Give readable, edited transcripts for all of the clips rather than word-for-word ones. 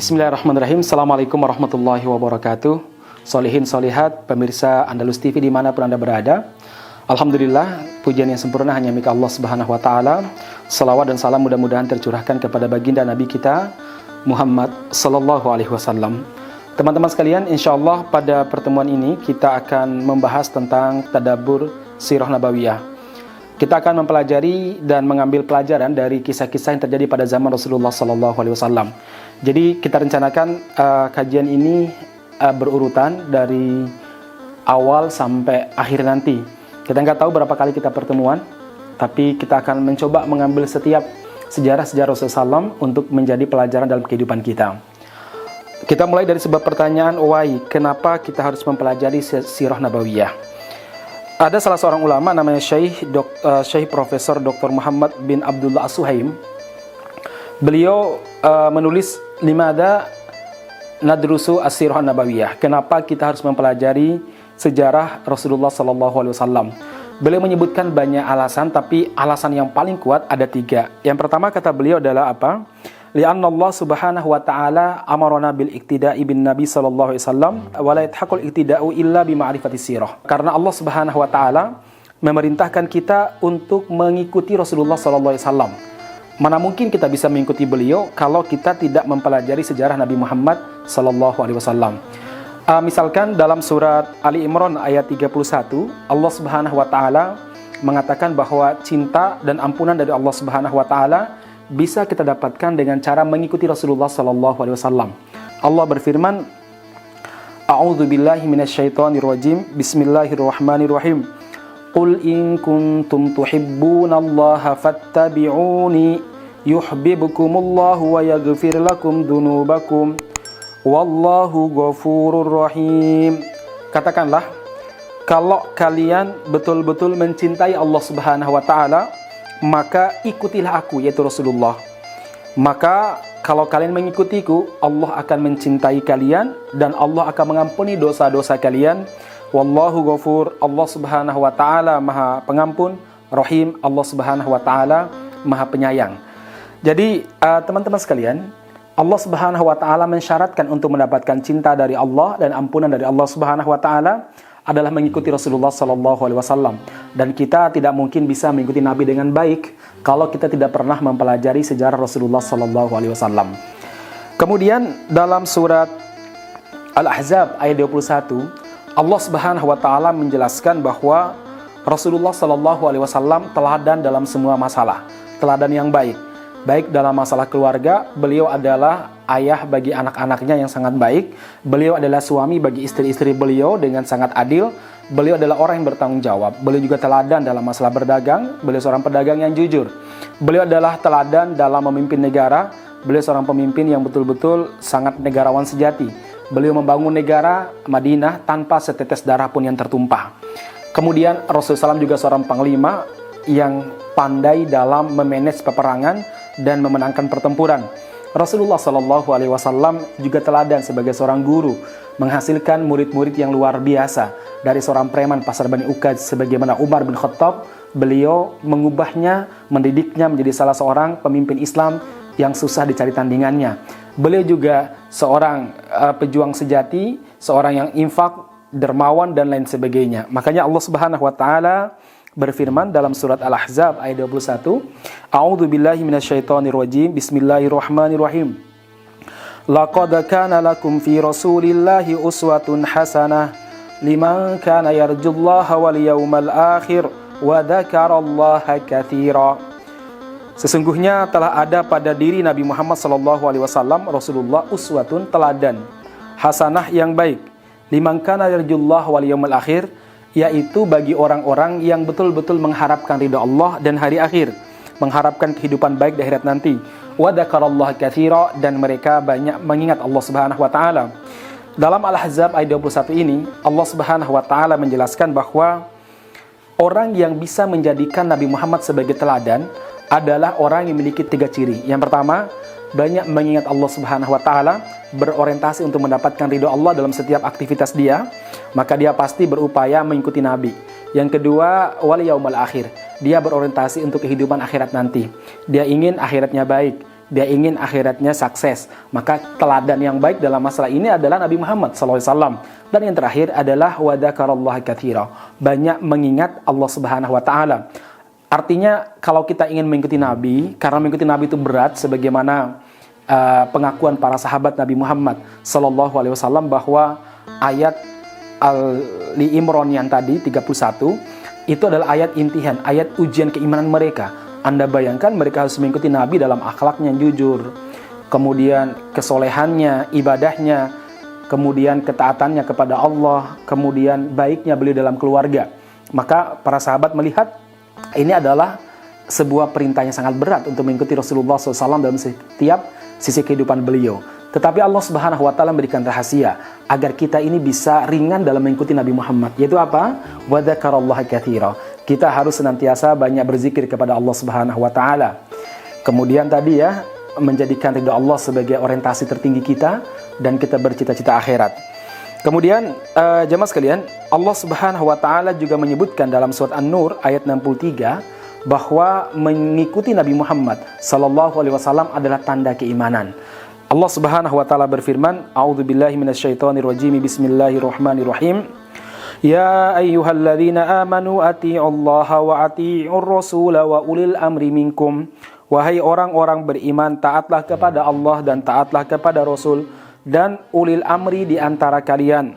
Bismillahirrahmanirrahim. Assalamualaikum warahmatullahi wabarakatuh. Solihin solihat, pemirsa Andalus TV dimanapun Anda berada. Alhamdulillah, pujian yang sempurna hanya milik Allah Subhanahu wa Ta'ala. Salawat dan salam mudah-mudahan tercurahkan kepada baginda Nabi kita Muhammad Sallallahu Alaihi Wasallam. Teman-teman sekalian, insya Allah pada pertemuan ini kita akan membahas tentang tadabbur sirah nabawiyah. Kita akan mempelajari dan mengambil pelajaran dari kisah-kisah yang terjadi pada zaman Rasulullah Sallallahu Alaihi Wasallam. Jadi kita rencanakan kajian ini berurutan dari awal sampai akhir nanti. Kita nggak tahu berapa kali kita pertemuan, tapi kita akan mencoba mengambil setiap sejarah-sejarah Rasulullah SAW untuk menjadi pelajaran dalam kehidupan kita. Kita mulai dari sebuah pertanyaan, kenapa kita harus mempelajari sirah nabawiyah? Ada salah seorang ulama namanya Syekh Profesor Dr. Muhammad bin Abdullah As-Suhaim. Beliau menulis Limada nadrusu as-sirah nabawiyah. Kenapa kita harus mempelajari sejarah Rasulullah Sallallahu Alaihi Wasallam? Beliau menyebutkan banyak alasan, tapi alasan yang paling kuat ada 3. Yang pertama kata beliau adalah apa? Li'anna Allah Subhanahu wa Ta'ala amarona bil iktida'i bin Nabi Sallallahu Alaihi Wasallam wa la yathaqul iktida'u illa bi ma'rifati sirah. Karena Allah Subhanahu wa Ta'ala memerintahkan kita untuk mengikuti Rasulullah Sallallahu Alaihi Wasallam. Mana mungkin kita bisa mengikuti beliau kalau kita tidak mempelajari sejarah Nabi Muhammad Sallallahu Alaihi Wasallam. Misalkan dalam surat Ali Imran ayat 31, Allah Subhanahu Wa Taala mengatakan bahwa cinta dan ampunan dari Allah Subhanahu Wa Taala bisa kita dapatkan dengan cara mengikuti Rasulullah Sallallahu Alaihi Wasallam. Allah berfirman, A'udzu billahi minasyaitonir rajim. Bismillahirrahmanirrahim. Qul in kuntum tuhibbunallaha fattabi'uni yuhibbukumullahu wa yaghfir lakum dzunubakum wallahu ghafurur rahim. Katakanlah, kalau kalian betul-betul mencintai Allah Subhanahu wa Ta'ala, maka ikutilah aku, yaitu Rasulullah. Maka kalau kalian mengikutiku, Allah akan mencintai kalian dan Allah akan mengampuni dosa-dosa kalian. Wallahu ghafur, Allah Subhanahu wa Ta'ala Maha Pengampun, Rahim, Allah Subhanahu wa Ta'ala Maha Penyayang. Jadi teman-teman sekalian, Allah Subhanahu wa Ta'ala mensyaratkan untuk mendapatkan cinta dari Allah dan ampunan dari Allah Subhanahu wa Ta'ala adalah mengikuti Rasulullah Sallallahu Alaihi Wasallam. Dan kita tidak mungkin bisa mengikuti Nabi dengan baik kalau kita tidak pernah mempelajari sejarah Rasulullah Sallallahu Alaihi Wasallam. Kemudian dalam surat Al-Ahzab ayat 21, Allah Subhanahu wa Ta'ala menjelaskan bahwa Rasulullah Sallallahu Alaihi Wasallam teladan dalam semua masalah, teladan yang baik. Baik dalam masalah keluarga, beliau adalah ayah bagi anak-anaknya yang sangat baik. Beliau adalah suami bagi istri-istri beliau dengan sangat adil. Beliau adalah orang yang bertanggung jawab. Beliau juga teladan dalam masalah berdagang. Beliau seorang pedagang yang jujur. Beliau adalah teladan dalam memimpin negara. Beliau seorang pemimpin yang betul-betul sangat negarawan sejati. Beliau membangun negara Madinah tanpa setetes darah pun yang tertumpah. Kemudian Rasulullah SAW juga seorang panglima yang pandai dalam memanage peperangan dan memenangkan pertempuran. Rasulullah SAW juga teladan sebagai seorang guru, menghasilkan murid-murid yang luar biasa. Dari seorang preman pasar Bani Uqad sebagaimana Umar bin Khattab, beliau mengubahnya, mendidiknya menjadi salah seorang pemimpin Islam yang susah dicari tandingannya. Beliau juga seorang pejuang sejati, seorang yang infak, dermawan dan lain sebagainya. Makanya Allah Subhanahu wa Ta'ala berfirman dalam surat Al-Ahzab ayat 21, A'udzu billahi minasyaitonir rajim. Bismillahirrahmanirrahim. Laqad kana lakum fi Rasulillahi uswatun hasanah liman kana yarjullaha wal yawmal akhir wa dzakarallaha katsira. Sesungguhnya telah ada pada diri Nabi Muhammad SAW, Rasulullah, uswatun, teladan, hasanah yang baik, liman kana yarjullaha wal yawmal akhir, yaitu bagi orang-orang yang betul-betul mengharapkan ridha Allah dan hari akhir, mengharapkan kehidupan baik di akhirat nanti. Wa dzakarallaha katsira, dan mereka banyak mengingat Allah Subhanahu wa Ta'ala. Dalam Al-Ahzab ayat 21 ini, Allah Subhanahu wa Ta'ala menjelaskan bahwa orang yang bisa menjadikan Nabi Muhammad sebagai teladan adalah orang yang memiliki 3 ciri. Yang pertama, banyak mengingat Allah Subhanahu wa Ta'ala, berorientasi untuk mendapatkan ridho Allah dalam setiap aktivitas dia, maka dia pasti berupaya mengikuti Nabi. Yang kedua, wal yaumal akhir, dia berorientasi untuk kehidupan akhirat nanti. Dia ingin akhiratnya baik. dia ingin akhiratnya sukses. Maka teladan yang baik dalam masalah ini adalah Nabi Muhammad SAW. Dan yang terakhir adalah wa dzakarallaha katsira, banyak mengingat Allah Subhanahu wa taala. Artinya kalau kita ingin mengikuti Nabi, karena mengikuti Nabi itu berat, sebagaimana pengakuan para sahabat Nabi Muhammad SAW bahwa ayat Ali Imran yang tadi 31 itu adalah ayat imtihan, ayat ujian keimanan mereka. Anda bayangkan mereka harus mengikuti Nabi dalam akhlaknya yang jujur, kemudian kesolehannya, ibadahnya, kemudian ketaatannya kepada Allah, kemudian baiknya beliau dalam keluarga. Maka para sahabat melihat ini adalah sebuah perintah yang sangat berat untuk mengikuti Rasulullah SAW dalam setiap sisi kehidupan beliau. Tetapi Allah Subhanahu wa taala memberikan rahasia agar kita ini bisa ringan dalam mengikuti Nabi Muhammad, yaitu apa? Wa dzakarallaha katsira. Kita harus senantiasa banyak berzikir kepada Allah Subhanahu wa taala. Kemudian tadi ya, menjadikan ridha Allah sebagai orientasi tertinggi kita dan kita bercita-cita akhirat. Kemudian jemaah sekalian, Allah Subhanahu wa taala juga menyebutkan dalam surat An-Nur ayat 63 bahwa mengikuti Nabi Muhammad sallallahu alaihi wasallam adalah tanda keimanan. Allah Subhanahu wa taala berfirman, "A'udzubillahi minasyaitonirrajim. Bismillahirrahmanirrahim. Ya ayyuhalladzina amanu atii'ullaha wa atii'ur rasula wa ulil amri minkum." Wahai orang-orang beriman, taatlah kepada Allah dan taatlah kepada Rasul dan ulil amri di antara kalian.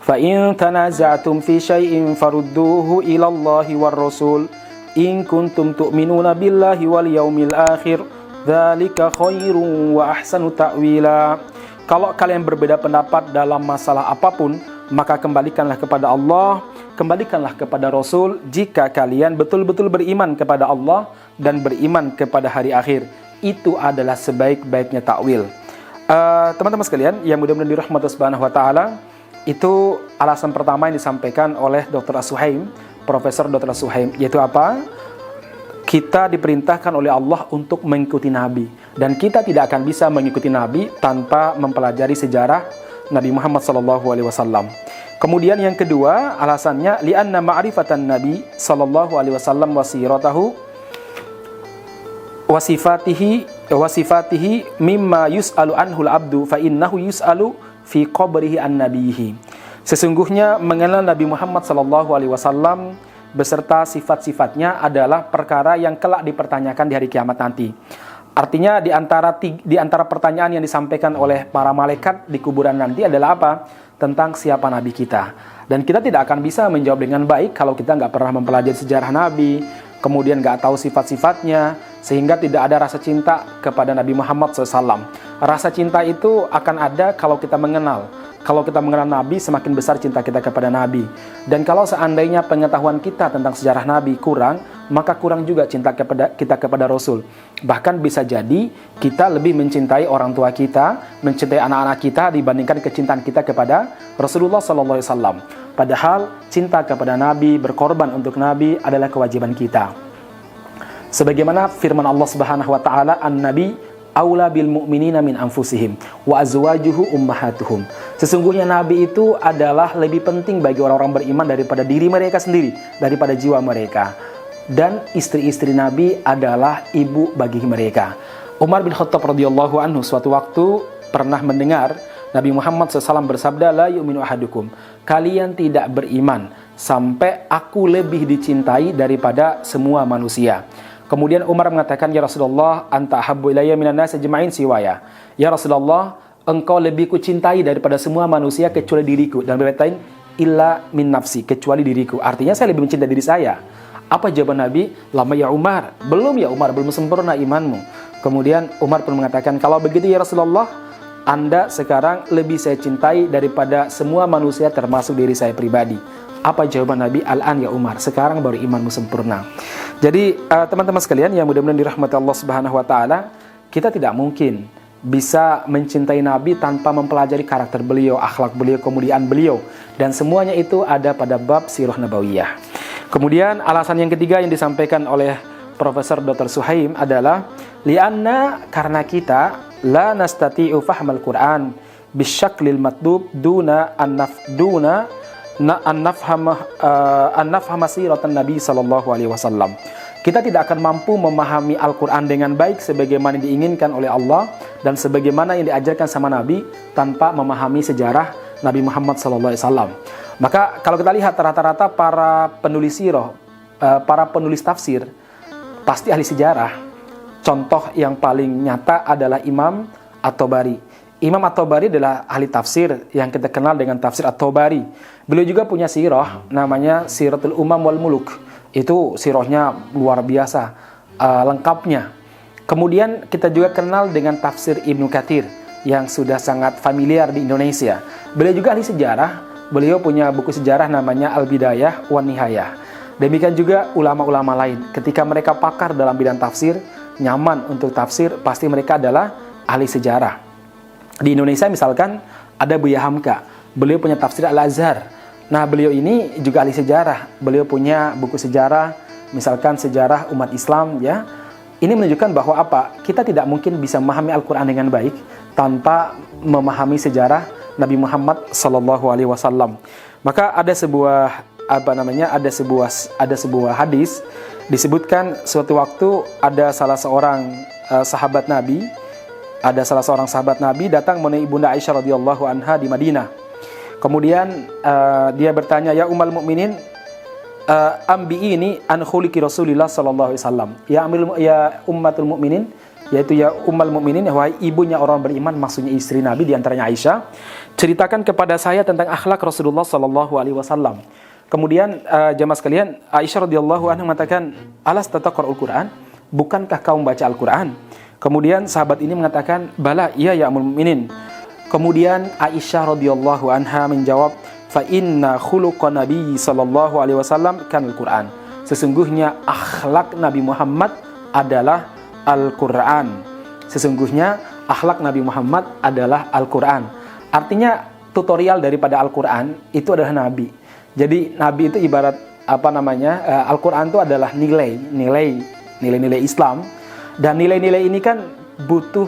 Fa in tanaza'tum fi syai'in farudduhu ila Allahi war Rasul in kuntum tu'minuna billahi wal yaumil akhir. Dzalika khairun wa ahsanu ta'wila. Kalau kalian berbeda pendapat dalam masalah apapun, maka kembalikanlah kepada Allah, kembalikanlah kepada Rasul jika kalian betul-betul beriman kepada Allah dan beriman kepada hari akhir. Itu adalah sebaik-baiknya takwil. Teman-teman sekalian yang mudah-mudahan dirahmati Subhanahu wa taala, itu alasan pertama yang disampaikan oleh Dr. As-Suhaim, Profesor Dr. As-Suhaim, yaitu apa? Kita diperintahkan oleh Allah untuk mengikuti Nabi, dan kita tidak akan bisa mengikuti Nabi tanpa mempelajari sejarah Nabi Muhammad SAW. Kemudian yang kedua alasannya, li'anna ma'rifatan Nabi SAW wasiratahu wasifatihi mimma yus'alu anhul abdu fa innahu yus'alu fi qabrihi an nabihi. Sesungguhnya mengenal Nabi Muhammad SAW beserta sifat-sifatnya adalah perkara yang kelak dipertanyakan di hari kiamat nanti. Artinya di antara pertanyaan yang disampaikan oleh para malaikat di kuburan nanti adalah apa? Tentang siapa Nabi kita. Dan kita tidak akan bisa menjawab dengan baik kalau kita nggak pernah mempelajari sejarah Nabi, kemudian nggak tahu sifat-sifatnya, sehingga tidak ada rasa cinta kepada Nabi Muhammad SAW. Rasa cinta itu akan ada kalau kita mengenal. Kalau kita mengenal Nabi, semakin besar cinta kita kepada Nabi. Dan kalau seandainya pengetahuan kita tentang sejarah Nabi kurang, maka kurang juga cinta kita kepada Rasul. Bahkan bisa jadi kita lebih mencintai orang tua kita, mencintai anak-anak kita dibandingkan kecintaan kita kepada Rasulullah SAW. Padahal cinta kepada Nabi, berkorban untuk Nabi adalah kewajiban kita. Sebagaimana firman Allah Subhanahu wa taala, "An-nabi aula bil mu'minina min anfusihim wa azwajuhu ummahatuhum." Sesungguhnya Nabi itu adalah lebih penting bagi orang-orang beriman daripada diri mereka sendiri, daripada jiwa mereka. Dan istri-istri Nabi adalah ibu bagi mereka. Umar bin Khattab radhiyallahu anhu suatu waktu pernah mendengar Nabi Muhammad SAW bersabda, "La yu'minu ahadukum." Kalian tidak beriman sampai aku lebih dicintai daripada semua manusia. Kemudian Umar mengatakan, "Ya Rasulullah, anta habbu ilayya minan nasi ajma'in siwaya." Ya Rasulullah, engkau lebih kucintai daripada semua manusia kecuali diriku. Dan berkata, "Illa min nafsi," kecuali diriku. Artinya saya lebih mencintai diri saya. Apa jawaban Nabi? "Lama ya Umar." Belum ya Umar, belum sempurna imanmu. Kemudian Umar pun mengatakan, "Kalau begitu ya Rasulullah, Anda sekarang lebih saya cintai daripada semua manusia termasuk diri saya pribadi." Apa jawaban Nabi? "Al-an ya Umar." Sekarang baru imanmu sempurna. Jadi teman-teman sekalian yang mudah-mudahan dirahmati Allah Subhanahu wa taala, kita tidak mungkin bisa mencintai Nabi tanpa mempelajari karakter beliau, akhlak beliau, kemuliaan beliau, dan semuanya itu ada pada bab sirah nabawiyah. Kemudian alasan yang ketiga yang disampaikan oleh Profesor Dr. Suhaim adalah lianna, karena kita la nastati'u fahmal Quran bisyaklil matdub duna an nafhama siratan Nabi sallallahu alaihi wasallam. Kita tidak akan mampu memahami Al-Quran dengan baik sebagaimana diinginkan oleh Allah dan sebagaimana yang diajarkan sama Nabi tanpa memahami sejarah Nabi Muhammad SAW. Maka kalau kita lihat rata-rata para penulis sirah, para penulis tafsir, pasti ahli sejarah. Contoh yang paling nyata adalah Imam At-Tabari. Imam At-Tabari adalah ahli tafsir yang kita kenal dengan tafsir At-Tabari. Beliau juga punya sirah namanya Siratul Umam wal Muluk. Itu sirahnya luar biasa lengkapnya. Kemudian kita juga kenal dengan tafsir Ibnu Katsir yang sudah sangat familiar di Indonesia. Beliau juga ahli sejarah. Beliau punya buku sejarah namanya Al-Bidayah wan Nihayah. Demikian juga ulama-ulama lain. Ketika mereka pakar dalam bidang tafsir, nyaman untuk tafsir, pasti mereka adalah ahli sejarah. Di Indonesia misalkan ada Buya Hamka, beliau punya tafsir Al-Azhar. Nah, beliau ini juga ahli sejarah. Beliau punya buku sejarah, misalkan sejarah umat Islam, ya. Ini menunjukkan bahwa apa? Kita tidak mungkin bisa memahami Al-Quran dengan baik tanpa memahami sejarah Nabi Muhammad SAW. Maka ada sebuah ada sebuah hadis disebutkan suatu waktu ada salah seorang sahabat Nabi datang menemui Ibunda Aisyah radhiyallahu anha di Madinah. Kemudian dia bertanya, ya Ummul Mukminin, ambi'ini an khuluqi Rasulillah sallallahu alaihi wasallam. Ya ummatul mukminin, yaitu ya Ummul Mukminin, wahai ibunya orang beriman, maksudnya istri Nabi di antaranya Aisyah, ceritakan kepada saya tentang akhlak Rasulullah sallallahu alaihi wasallam. Kemudian jamaah sekalian, Aisyah radhiyallahu anha mengatakan, alas tataqra'ul Quran? Bukankah kau membaca Al-Quran? Kemudian sahabat ini mengatakan, bala, iya ya Ummul Mukminin. Kemudian Aisyah radhiyallahu anha menjawab, fa inna khuluqan Nabi sallallahu alaihi wasallam kan Al-Quran. Sesungguhnya akhlak Nabi Muhammad adalah Al-Quran. Sesungguhnya akhlak Nabi Muhammad adalah Al-Quran. Artinya tutorial daripada Al-Quran itu adalah Nabi. Jadi Nabi itu ibarat Al-Quran itu adalah nilai-nilai Islam, dan nilai-nilai ini kan butuh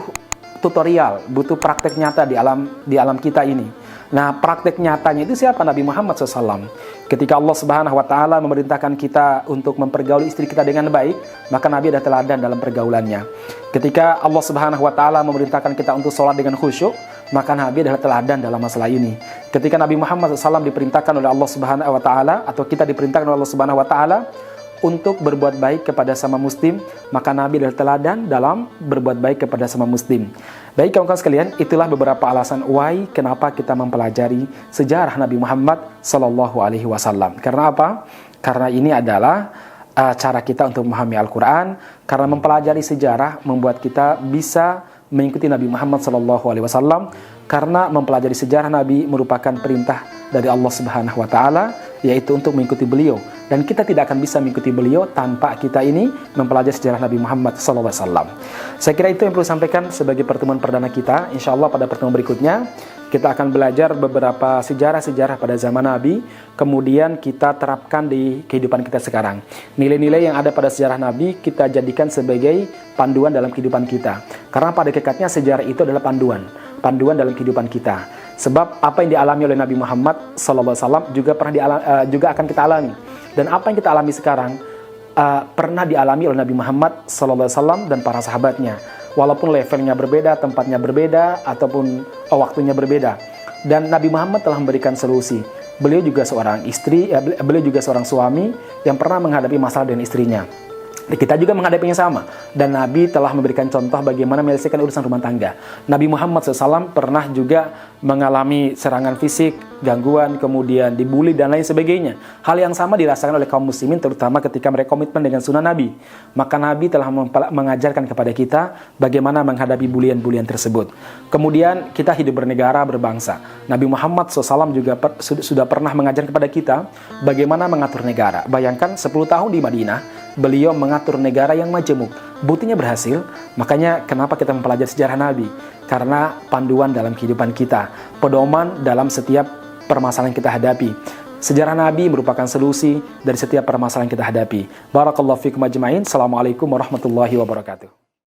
tutorial, butuh praktek nyata di alam kita ini. Nah, praktek nyatanya itu siapa? Nabi Muhammad SAW. Ketika Allah Subhanahu Wa Taala memerintahkan kita untuk mempergauli istri kita dengan baik, maka Nabi adalah teladan dalam pergaulannya. Ketika Allah Subhanahu Wa Taala memerintahkan kita untuk sholat dengan khusyuk, maka Nabi adalah teladan dalam masalah ini. Ketika Nabi Muhammad SAW diperintahkan oleh Allah Subhanahu Wa Taala, atau kita diperintahkan oleh Allah Subhanahu Wa Taala untuk berbuat baik kepada sama muslim, maka Nabi adalah teladan dalam berbuat baik kepada sama muslim. Baik kawan-kawan sekalian, itulah beberapa alasan why kenapa kita mempelajari sejarah Nabi Muhammad SAW. Karena apa? Karena ini adalah cara kita untuk memahami Al-Quran. Karena mempelajari sejarah membuat kita bisa mengikuti Nabi Muhammad SAW. Karena mempelajari sejarah Nabi merupakan perintah dari Allah Subhanahu Wa Taala, yaitu untuk mengikuti beliau. Dan kita tidak akan bisa mengikuti beliau tanpa kita ini mempelajari sejarah Nabi Muhammad SAW. Saya kira itu yang perlu sampaikan sebagai pertemuan perdana kita. Insya Allah pada pertemuan berikutnya kita akan belajar beberapa sejarah-sejarah pada zaman Nabi, kemudian kita terapkan di kehidupan kita sekarang. Nilai-nilai yang ada pada sejarah Nabi kita jadikan sebagai panduan dalam kehidupan kita. Karena pada hakikatnya sejarah itu adalah panduan dalam kehidupan kita. Sebab apa yang dialami oleh Nabi Muhammad SAW juga akan kita alami. Dan apa yang kita alami sekarang pernah dialami oleh Nabi Muhammad SAW dan para sahabatnya. Walaupun levelnya berbeda, tempatnya berbeda, ataupun waktunya berbeda. Dan Nabi Muhammad telah memberikan solusi. Beliau juga seorang istri, beliau juga seorang suami yang pernah menghadapi masalah dengan istrinya. Kita juga menghadapinya sama. Dan Nabi telah memberikan contoh bagaimana menyelesaikan urusan rumah tangga. Nabi Muhammad SAW pernah juga mengalami serangan fisik, gangguan, kemudian dibully dan lain sebagainya. Hal yang sama dirasakan oleh kaum muslimin, terutama ketika mereka komitmen dengan sunnah Nabi. Maka Nabi telah mengajarkan kepada kita bagaimana menghadapi bulian-bulian tersebut. Kemudian kita hidup bernegara, berbangsa. Nabi Muhammad SAW juga sudah pernah mengajar kepada kita bagaimana mengatur negara. Bayangkan 10 tahun di Madinah, beliau mengatur negara yang majemuk. Buktinya berhasil. Makanya kenapa kita mempelajari sejarah Nabi? Karena panduan dalam kehidupan kita, pedoman dalam setiap permasalahan yang kita hadapi. Sejarah Nabi merupakan solusi dari setiap permasalahan yang kita hadapi. Barakallahu fikum ajma'in. Assalamualaikum warahmatullahi wabarakatuh.